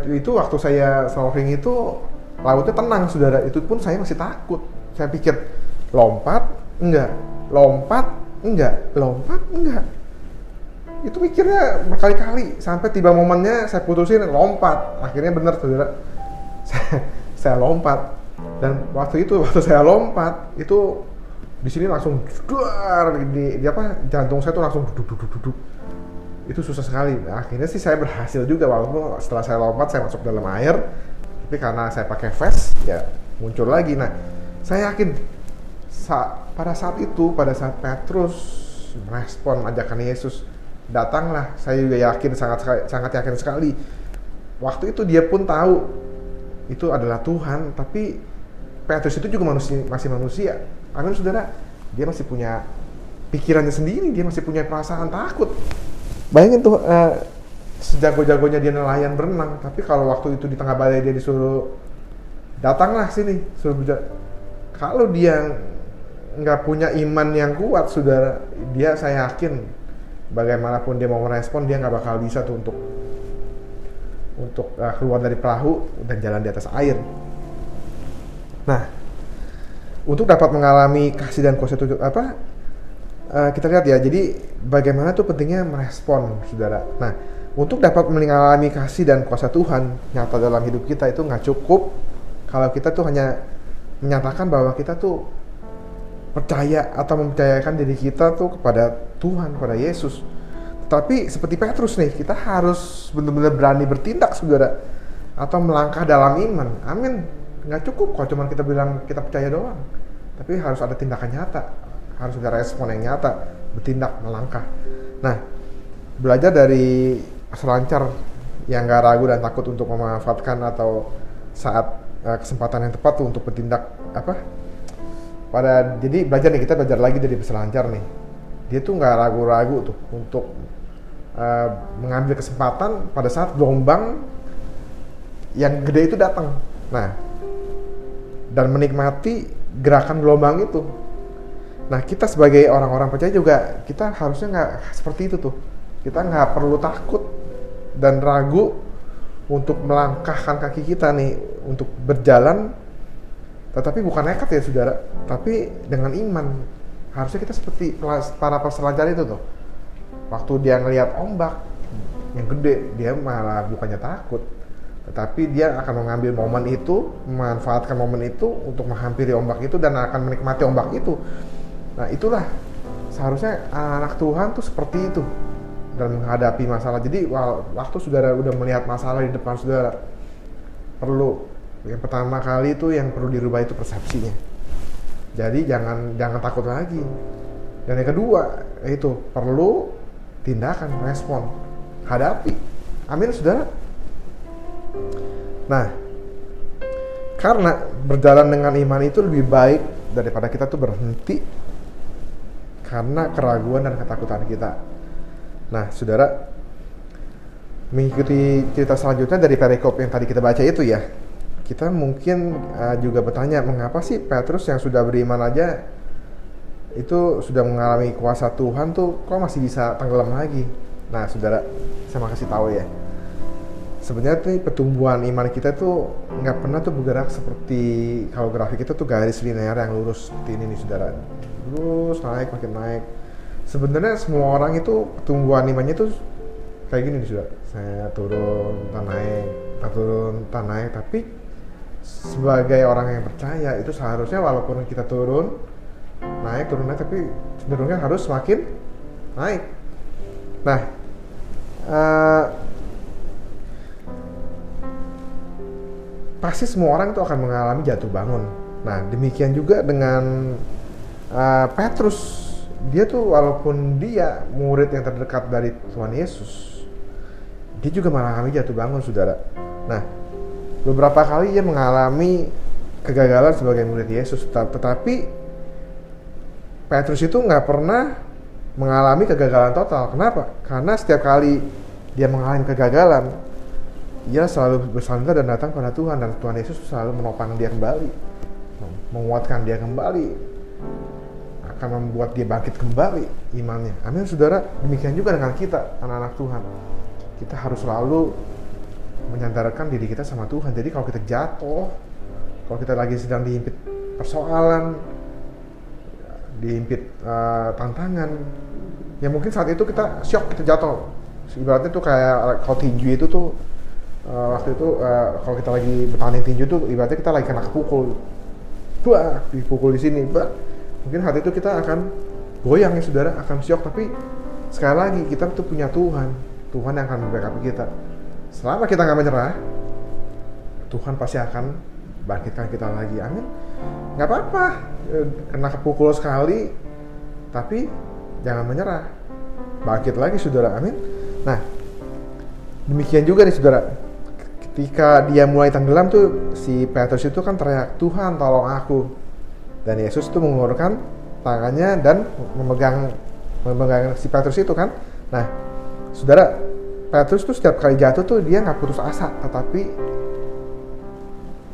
Itu waktu saya snorkeling itu lautnya tenang, saudara. Itu pun saya masih takut. Saya pikir lompat enggak, lompat enggak, lompat enggak. Itu mikirnya berkali-kali sampai tiba momennya saya putusin lompat. Akhirnya benar, saudara. Saya lompat. Dan waktu saya lompat itu di sini langsung di jantung saya tuh langsung duduk. Itu susah sekali. Nah, akhirnya sih saya berhasil juga, walaupun setelah saya lompat saya masuk dalam air, tapi karena saya pakai vest ya muncul lagi. Nah, saya yakin pada saat Petrus merespon ajakan Yesus, datanglah, saya juga yakin, sangat yakin sekali. Waktu itu dia pun tahu itu adalah Tuhan, tapi Petrus itu juga masih manusia. Amin, saudara. Dia masih punya pikirannya sendiri, dia masih punya perasaan takut. Bayangin tuh, sejago-jagonya dia nelayan berenang, tapi kalau waktu itu di tengah badai dia disuruh datanglah sini, kalau dia nggak punya iman yang kuat, saudara, saya yakin bagaimanapun dia mau merespon, dia nggak bakal bisa tuh untuk keluar dari perahu dan jalan di atas air. Nah, untuk dapat mengalami kasih dan kuasa itu kita lihat ya, jadi bagaimana tuh pentingnya merespon, saudara. Nah, untuk dapat mengalami kasih dan kuasa Tuhan nyata dalam hidup kita, itu nggak cukup kalau kita tuh hanya menyatakan bahwa kita tuh percaya atau mempercayakan diri kita tuh kepada Tuhan, kepada Yesus. Tapi seperti Petrus nih, kita harus benar-benar berani bertindak, saudara, atau melangkah dalam iman. Amin. Nggak cukup kalau cuma kita bilang kita percaya doang, tapi harus ada tindakan nyata, harus ada respon yang nyata, bertindak, melangkah. Nah, belajar dari selancar yang nggak ragu dan takut untuk memanfaatkan atau saat kesempatan yang tepat tuh untuk bertindak jadi belajar nih, kita belajar lagi dari peselancar nih. Dia tuh nggak ragu-ragu tuh untuk mengambil kesempatan pada saat gelombang yang gede itu datang. Nah, dan menikmati gerakan gelombang itu. Nah, kita sebagai orang-orang percaya juga, kita harusnya nggak seperti itu tuh. Kita nggak perlu takut dan ragu untuk melangkahkan kaki kita nih, untuk berjalan, tetapi bukan nekat ya, saudara, tapi dengan iman. Harusnya kita seperti para peselancar itu tuh. Waktu dia ngelihat ombak yang gede, dia malah bukannya takut, tetapi dia akan mengambil momen itu, memanfaatkan momen itu untuk menghampiri ombak itu dan akan menikmati ombak itu. Nah, itulah seharusnya anak Tuhan tuh seperti itu dalam menghadapi masalah. Jadi waktu saudara udah melihat masalah di depan saudara, yang pertama kali itu yang perlu dirubah itu persepsinya. Jadi jangan takut lagi. Dan yang kedua, itu perlu tindakan, respon, hadapi. Amin, saudara. Nah, karena berjalan dengan iman itu lebih baik daripada kita tuh berhenti karena keraguan dan ketakutan kita. Nah, saudara, mengikuti cerita selanjutnya dari perikop yang tadi kita baca itu ya, kita mungkin juga bertanya, mengapa sih Petrus yang sudah beriman aja itu sudah mengalami kuasa Tuhan tuh kok masih bisa tenggelam lagi? Nah, saudara, saya mau kasih tahu ya. Sebenarnya tuh pertumbuhan iman kita tuh nggak pernah tuh bergerak seperti kalau grafik itu tuh garis linear yang lurus seperti ini nih, saudara. Terus naik, makin naik. Sebenarnya semua orang itu pertumbuhan imannya tuh kayak gini nih, saudara. Saya turun, tak naik. Tapi sebagai orang yang percaya itu seharusnya walaupun kita turun naik, tapi cenderungnya harus semakin naik. Nah, pasti semua orang itu akan mengalami jatuh bangun. Nah, demikian juga dengan Petrus. Dia tuh walaupun dia murid yang terdekat dari Tuhan Yesus, dia juga mengalami jatuh bangun, saudara. Nah, beberapa kali dia mengalami kegagalan sebagai murid Yesus, tetapi Petrus itu nggak pernah mengalami kegagalan total. Kenapa? Karena setiap kali dia mengalami kegagalan, dia selalu bersandar dan datang pada Tuhan, dan Tuhan Yesus selalu menopang dia kembali, menguatkan dia kembali. Nah, akan membuat dia bangkit kembali imannya. Amin saudara. Demikian juga dengan kita, anak-anak Tuhan. Kita harus selalu menyandarkan diri kita sama Tuhan. Jadi kalau kita jatuh, kalau kita lagi sedang dihimpit persoalan, dihimpit tantangan, ya mungkin saat itu kita syok, kita jatuh. Ibaratnya tuh kayak kalau tinju itu tuh waktu itu kalau kita lagi bertanding tinju tuh ibaratnya kita lagi kena kepukul, dipukul di sini, mungkin saat itu kita akan goyang ya saudara, akan syok. Tapi sekali lagi kita tuh punya Tuhan yang akan membackup kita. Selama kita nggak menyerah, Tuhan pasti akan bangkitkan kita lagi. Amin. Nggak apa-apa kena kepukul sekali, tapi jangan menyerah, bangkit lagi saudara. Amin. Nah, demikian juga nih saudara, ketika dia mulai tenggelam tuh, si Petrus itu kan teriak, Tuhan tolong aku. Dan Yesus tuh mengulurkan tangannya dan memegang si Petrus itu kan. Nah saudara, Petrus tuh setiap kali jatuh tuh dia nggak putus asa, tetapi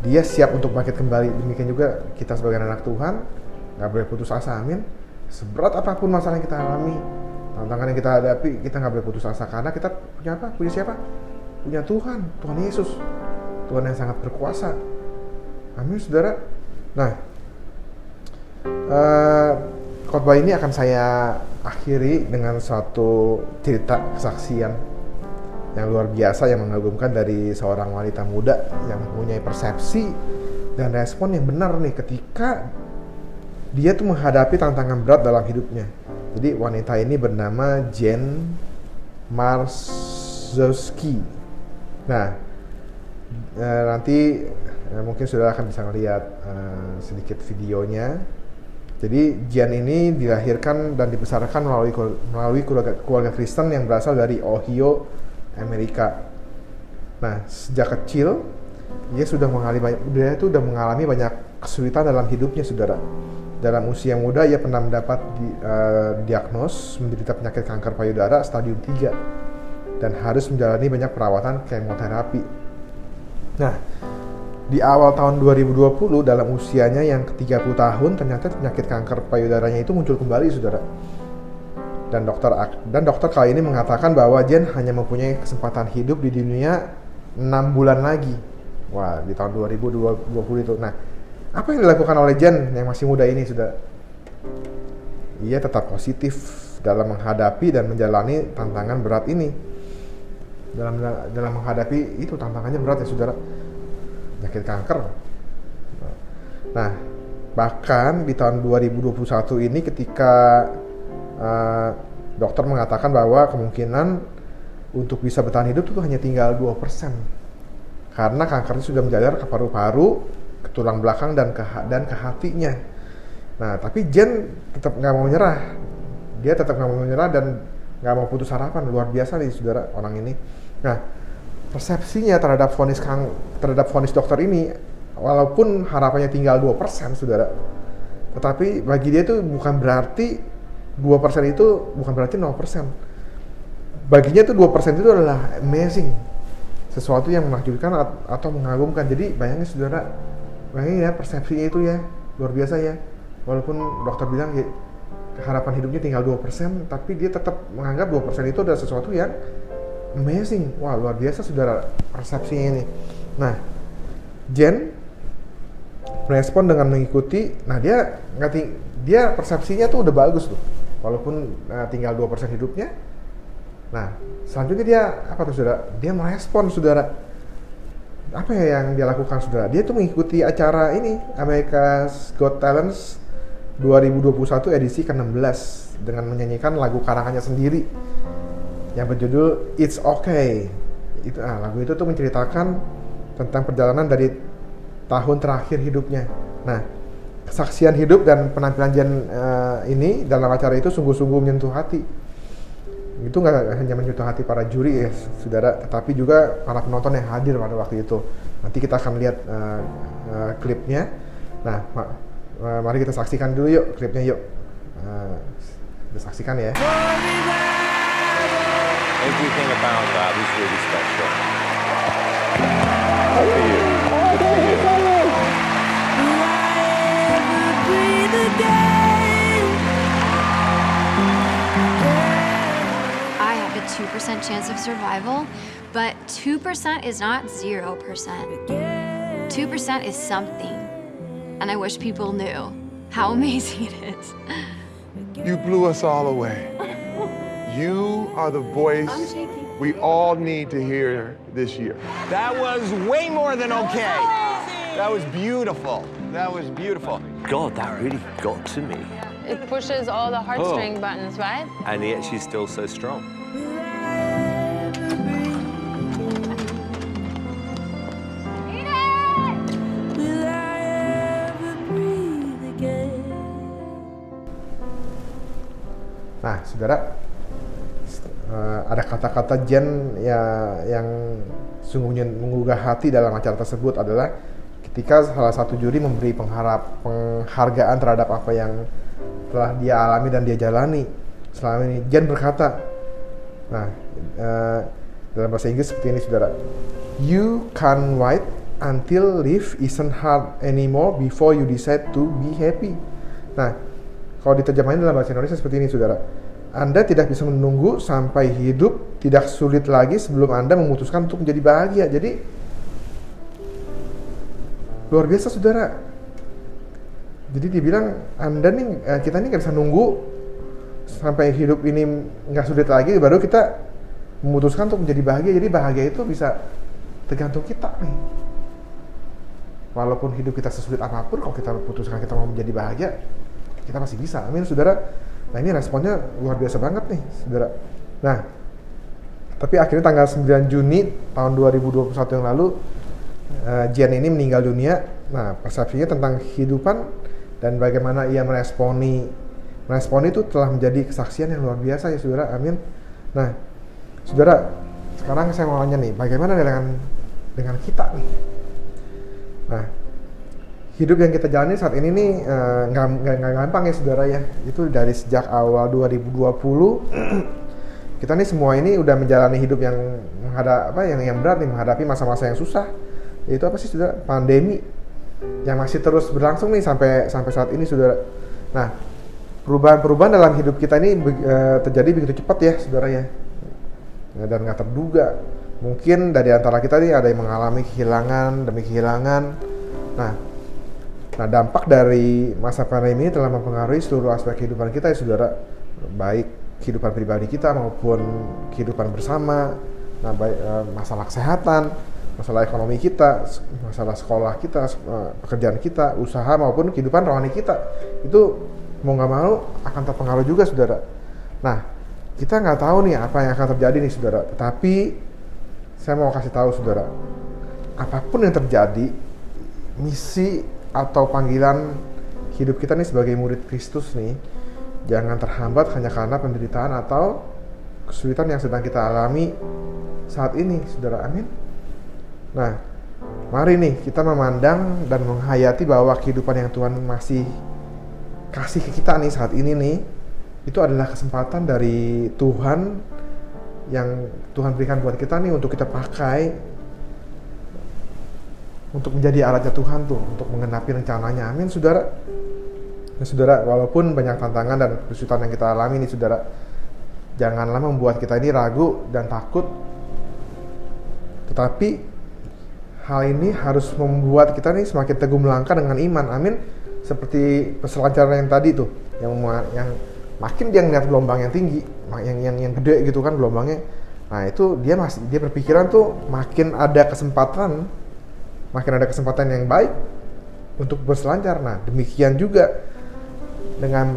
dia siap untuk bangkit kembali. Demikian juga kita sebagai anak Tuhan nggak boleh putus asa. Amin. Seberat apapun masalah yang kita alami, tantangan yang kita hadapi, kita nggak boleh putus asa, karena kita punya apa? Punya siapa? Punya Tuhan Yesus, Tuhan yang sangat berkuasa. Amin saudara. Nah, khotbah ini akan saya akhiri dengan suatu cerita kesaksian yang luar biasa, yang mengagumkan dari seorang wanita muda yang mempunyai persepsi dan respon yang benar nih ketika dia tuh menghadapi tantangan berat dalam hidupnya. Jadi wanita ini bernama Jane Marzowski. Nah, nanti mungkin saudara akan bisa melihat sedikit videonya. Jadi Jane ini dilahirkan dan dibesarkan melalui keluarga Kristen yang berasal dari Ohio, Amerika. Nah, sejak kecil dia sudah mengalami banyak kesulitan dalam hidupnya, saudara. Dalam usia muda ia pernah mendapat diagnos menderita penyakit kanker payudara stadium 3 dan harus menjalani banyak perawatan kemoterapi. Nah, di awal tahun 2020 dalam usianya yang ke-30 tahun ternyata penyakit kanker payudaranya itu muncul kembali, saudara. Dan dokter kali ini mengatakan bahwa Jen hanya mempunyai kesempatan hidup di dunia 6 bulan lagi. Wah, di tahun 2020 itu. Nah, apa yang dilakukan oleh Jen yang masih muda ini, saudara? Ia tetap positif dalam menghadapi dan menjalani tantangan berat ini. Dalam menghadapi itu tantangannya berat ya, saudara. Penyakit kanker. Nah, bahkan di tahun 2021 ini ketika dokter mengatakan bahwa kemungkinan untuk bisa bertahan hidup itu hanya tinggal 2%. Karena kankernya sudah menjalar ke paru-paru, ke tulang belakang dan ke hatinya. Nah, tapi Jen tetap nggak mau menyerah. Dia tetap nggak mau menyerah dan nggak mau putus harapan. Luar biasa nih, saudara, orang ini. Nah, persepsinya terhadap vonis dokter ini, walaupun harapannya tinggal 2%, saudara, tetapi bagi dia itu bukan berarti 2% itu bukan berarti 0%. Baginya itu 2% itu adalah amazing, sesuatu yang menakjubkan atau mengagumkan. Jadi bayangin, saudara, bayangin ya, persepsinya itu ya luar biasa ya. Walaupun dokter bilang ya, harapan hidupnya tinggal 2%, tapi dia tetap menganggap 2% itu adalah sesuatu yang amazing. Wah, luar biasa, saudara, persepsinya ini. Nah, Jen merespon dengan mengikuti. Nah, dia persepsinya tuh udah bagus tuh, walaupun tinggal 2% hidupnya. Nah, selanjutnya dia apa tuh, saudara? Dia merespon, saudara. Apa ya yang dia lakukan, saudara? Dia tuh mengikuti acara ini, America's Got Talent 2021 edisi ke-16 dengan menyanyikan lagu karangannya sendiri yang berjudul It's Okay. Lagu itu tuh menceritakan tentang perjalanan dari tahun terakhir hidupnya. Nah, kesaksian hidup dan penampilan Jen ini dalam acara itu sungguh-sungguh menyentuh hati. Itu nggak hanya menyentuh hati para juri ya, saudara, tetapi juga para penonton yang hadir pada waktu itu. Nanti kita akan lihat klipnya. Nah, mari kita saksikan dulu yuk klipnya yuk. Kita saksikan ya. Everything about God is really special. Good for you. Good for you. Will I ever breathe again? 2% chance of survival, but 2% is not 0%. 2% is something, and I wish people knew how amazing it is. You blew us all away. You are the voice we all need to hear this year. That was way more than okay. That was beautiful. That was beautiful. God, that really got to me. It pushes all the heartstring buttons, right? And yet she's still so strong. Nah, saudara, ada kata-kata Jen ya, yang sungguhnya menggugah hati dalam acara tersebut adalah ketika salah satu juri memberi penghargaan terhadap apa yang telah dia alami dan dia jalani selama ini. Jen berkata, nah, dalam bahasa Inggris seperti ini, saudara. You can't wait until life isn't hard anymore before you decide to be happy. Nah, kalau diterjemahin dalam bahasa Indonesia seperti ini, saudara. Anda tidak bisa menunggu sampai hidup tidak sulit lagi sebelum Anda memutuskan untuk menjadi bahagia. Jadi, luar biasa, saudara. Jadi dibilang, kita nih nggak bisa nunggu sampai hidup ini nggak sulit lagi, baru kita memutuskan untuk menjadi bahagia. Jadi bahagia itu bisa tergantung kita nih. Walaupun hidup kita sesulit apapun, kalau kita putuskan kita mau menjadi bahagia, kita pasti bisa. Amin, saudara. Nah, ini responnya luar biasa banget nih, saudara. Nah, tapi akhirnya tanggal 9 Juni tahun 2021 yang lalu, Jen ini meninggal dunia. Nah, persepsinya tentang kehidupan dan bagaimana ia meresponi itu telah menjadi kesaksian yang luar biasa ya, saudara. Amin. Nah, saudara, sekarang saya mau nanya nih, bagaimana dengan kita nih? Nah, hidup yang kita jalani saat ini nih nggak gampang ya, saudara ya. Itu dari sejak awal 2020 kita nih semua ini udah menjalani hidup yang yang berat nih, menghadapi masa-masa yang susah. Itu apa sih, saudara? Pandemi yang masih terus berlangsung nih sampai saat ini, saudara. Nah, perubahan dalam hidup kita ini terjadi begitu cepat ya, saudara ya. Dan nggak terduga. Mungkin dari antara kita nih ada yang mengalami kehilangan demi kehilangan. Nah, dampak dari masa pandemi ini telah mempengaruhi seluruh aspek kehidupan kita ya, saudara. Baik kehidupan pribadi kita maupun kehidupan bersama. Nah, baik masalah kesehatan, masalah ekonomi kita, masalah sekolah kita, pekerjaan kita, usaha maupun kehidupan rohani kita. Itu mau nggak mau akan terpengaruh juga, saudara. Nah, kita nggak tahu nih apa yang akan terjadi nih, saudara. Tetapi saya mau kasih tahu, saudara, apapun yang terjadi, misi atau panggilan hidup kita nih sebagai murid Kristus nih, jangan terhambat hanya karena penderitaan atau kesulitan yang sedang kita alami saat ini, saudara. Amin. Nah, mari nih kita memandang dan menghayati bahwa kehidupan yang Tuhan masih kasih ke kita nih saat ini nih, itu adalah kesempatan dari Tuhan yang Tuhan berikan buat kita nih untuk kita pakai untuk menjadi alatnya Tuhan tuh, untuk menggenapi rencananya. Amin, saudara. Nah, saudara, walaupun banyak tantangan dan kesulitan yang kita alami nih, saudara, janganlah membuat kita ini ragu dan takut. Tetapi hal ini harus membuat kita nih semakin teguh melangkah dengan iman. Amin. Seperti peselancar yang tadi tuh, yang makin dia ngeliat gelombang yang tinggi, yang gede gitu kan gelombangnya. Nah, itu dia berpikiran tuh makin ada kesempatan yang baik untuk berselancar. Nah, demikian juga dengan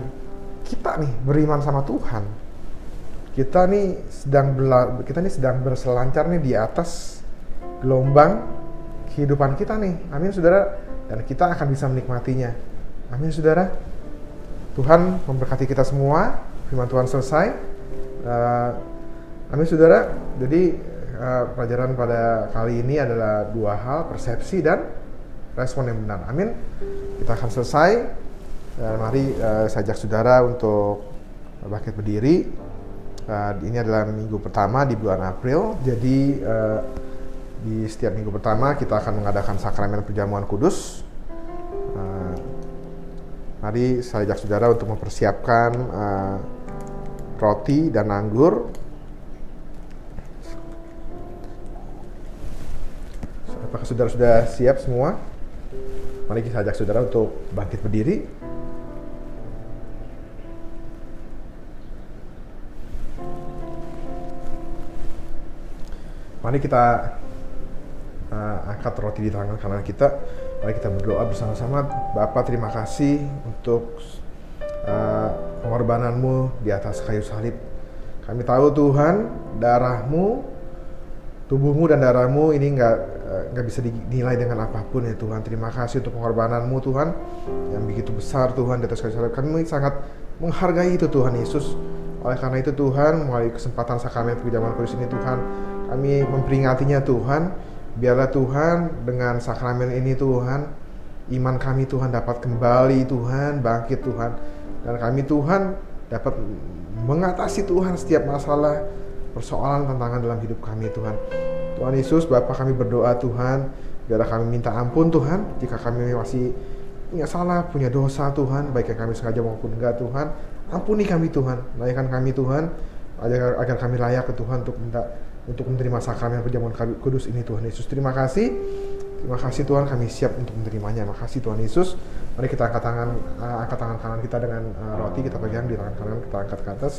kita nih beriman sama Tuhan. Kita nih sedang berselancar nih di atas gelombang kehidupan kita nih. Amin, saudara. Dan kita akan bisa menikmatinya. Amin, saudara. Tuhan memberkati kita semua. Firman Tuhan selesai. Amin, saudara. Jadi pelajaran pada kali ini adalah dua hal, persepsi dan respon yang benar. Amin. Kita akan selesai. Mari saya ajak saudara untuk bangkit berdiri. Ini adalah minggu pertama di bulan April. Jadi di setiap minggu pertama kita akan mengadakan sakramen perjamuan kudus. Mari saya ajak saudara untuk mempersiapkan roti dan anggur. Apakah saudara sudah siap semua? Mari kita ajak saudara untuk bangkit berdiri. Mari kita angkat roti di tangan kanan kita. Mari kita berdoa bersama-sama. Bapa, terima kasih untuk pengorbananmu di atas kayu salib. Kami tahu Tuhan, darahmu, tubuhmu dan darahmu ini nggak bisa dinilai dengan apapun ya Tuhan. Terima kasih untuk pengorbananmu Tuhan yang begitu besar Tuhan di atas kayu salib. Kami sangat menghargai itu Tuhan Yesus. Oleh karena itu Tuhan, melalui kesempatan sakramen perjamuan kudus ini Tuhan, kami memperingatinya Tuhan. Biarlah Tuhan dengan sakramen ini Tuhan, iman kami Tuhan dapat kembali Tuhan, bangkit Tuhan. Dan kami Tuhan dapat mengatasi Tuhan setiap masalah, persoalan, tantangan dalam hidup kami Tuhan. Tuhan Yesus, Bapa, kami berdoa Tuhan, biarlah kami minta ampun Tuhan jika kami masih punya salah, punya dosa Tuhan, baik yang kami sengaja maupun enggak Tuhan. Ampuni kami Tuhan, layakkan kami Tuhan, agar kami layak ke Tuhan untuk menerima sakramen perjamuan kudus ini Tuhan Yesus. Terima kasih Tuhan, kami siap untuk menerimanya. Makasih Tuhan Yesus. Mari kita angkat tangan kanan kita dengan roti, kita pegang di tangan kanan, kita angkat ke atas.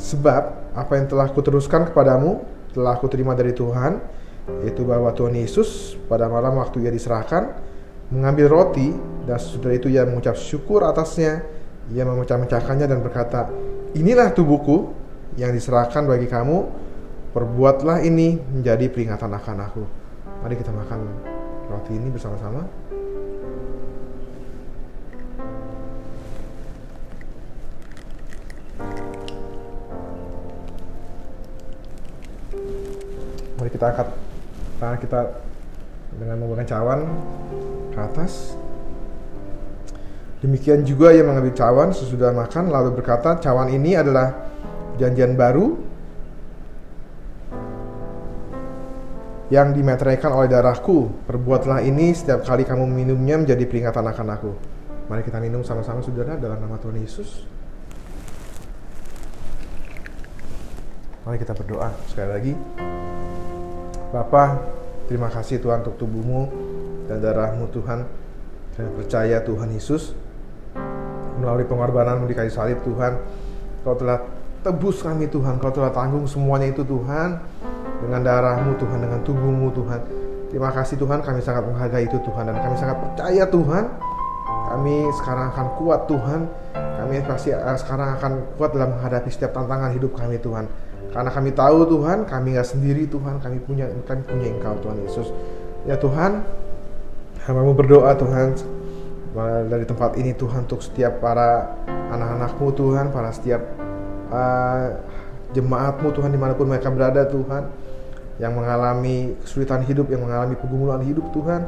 Sebab apa yang telah kuteruskan kepadamu telah aku terima dari Tuhan, yaitu bahwa Tuhan Yesus pada malam waktu ia diserahkan mengambil roti, dan sesudah itu ia mengucap syukur atasnya, ia memecah-mecahkannya dan berkata, inilah tubuhku yang diserahkan bagi kamu, perbuatlah ini menjadi peringatan akan aku. Mari kita makan roti ini bersama-sama. Mari kita angkat tangan kita dengan memegang cawan ke atas. Demikian juga ia mengambil cawan sesudah makan, lalu berkata, cawan ini adalah perjanjian baru yang dimeteraikan oleh darahku. Perbuatlah ini setiap kali kamu minumnya menjadi peringatan akan aku. Mari kita minum sama-sama saudara dalam nama Tuhan Yesus. Mari kita berdoa sekali lagi. Bapa, terima kasih Tuhan untuk tubuhmu dan darahmu Tuhan. Kami percaya Tuhan Yesus, melalui pengorbananmu di kayu salib Tuhan, Kau telah tebus kami Tuhan, Kau telah tanggung semuanya itu Tuhan, dengan darahmu Tuhan, dengan tubuhmu Tuhan. Terima kasih Tuhan, kami sangat menghargai itu Tuhan, dan kami sangat percaya Tuhan, kami sekarang akan kuat Tuhan, kami pasti sekarang akan kuat dalam menghadapi setiap tantangan hidup kami Tuhan. Karena kami tahu Tuhan, kami gak sendiri Tuhan, kami punya Engkau Tuhan Yesus. Ya Tuhan, hamba-Mu berdoa Tuhan, dari tempat ini Tuhan, untuk setiap para anak-anak-Mu Tuhan, para setiap jemaat-Mu Tuhan, dimanapun mereka berada Tuhan, yang mengalami kesulitan hidup, yang mengalami pergumulan hidup Tuhan,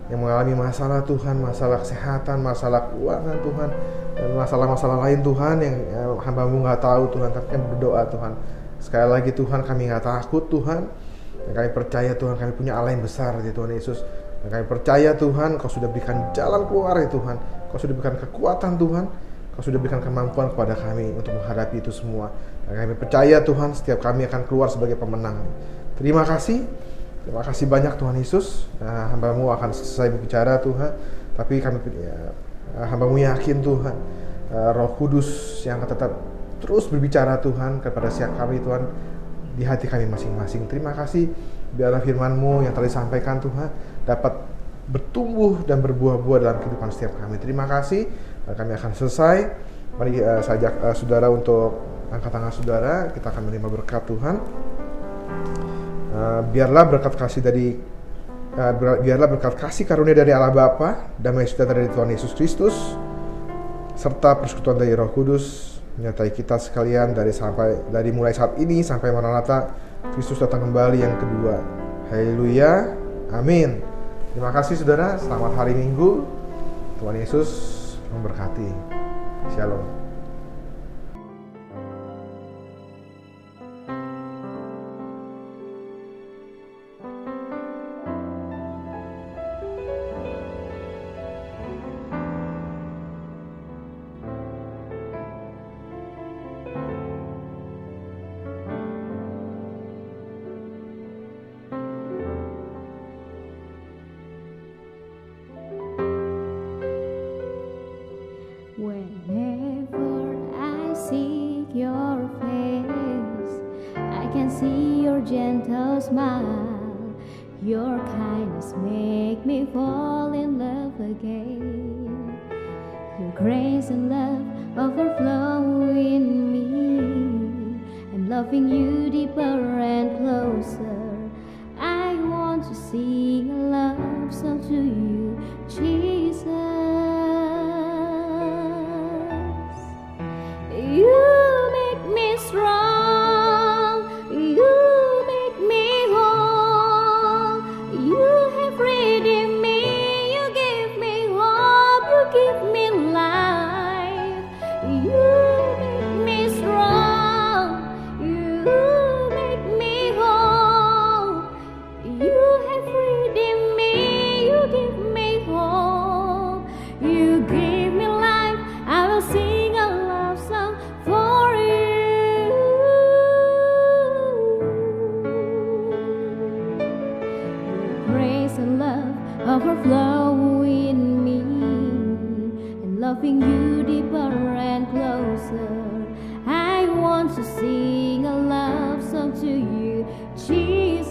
yang mengalami masalah Tuhan, masalah kesehatan, masalah keuangan Tuhan, dan masalah-masalah lain Tuhan, yang hamba-Mu gak tahu Tuhan, tapi kami berdoa Tuhan. Sekali lagi Tuhan, kami gak takut Tuhan, dan kami percaya Tuhan, kami punya Allah yang besar ya Tuhan Yesus. Dan kami percaya Tuhan, Kau sudah berikan jalan keluar ya Tuhan, Kau sudah berikan kekuatan Tuhan, Kau sudah berikan kemampuan kepada kami untuk menghadapi itu semua. Dan kami percaya Tuhan, setiap kami akan keluar sebagai pemenang. Terima kasih banyak Tuhan Yesus. Hamba-Mu akan selesai berbicara Tuhan, tapi kami hamba-Mu yakin Tuhan, Roh Kudus yang akan tetap terus berbicara Tuhan kepada setiap kami Tuhan, di hati kami masing-masing. Terima kasih, biarlah firman-Mu yang telah disampaikan Tuhan dapat bertumbuh dan berbuah-buah dalam kehidupan setiap kami. Terima kasih, dan kami akan selesai. Mari saya ajak saudara untuk angkat tangan saudara, kita akan menerima berkat Tuhan. Biarlah berkat kasih karunia dari Allah Bapa, damai sejahtera dari Tuhan Yesus Kristus, serta persekutuan dari Roh Kudus menyertai kita sekalian dari mulai saat ini sampai Maranatha Kristus datang kembali yang kedua. Haleluya, amin. Terima kasih saudara, selamat hari Minggu. Tuhan Yesus memberkati. Shalom. kindness make me fall in love again. Your grace and love overflow in me. I'm loving you deeper and closer. I want to sing a love song to you, Jesus. You make me strong. You make me whole. You have redeemed me. You give me hope. You give me life. You make me strong. You make me whole. You have redeemed me. You give me hope. You give me life. I will sing a love song for you. Your grace and love overflow in me, and loving you deeper and closer. I want to sing a love song to you, Jesus.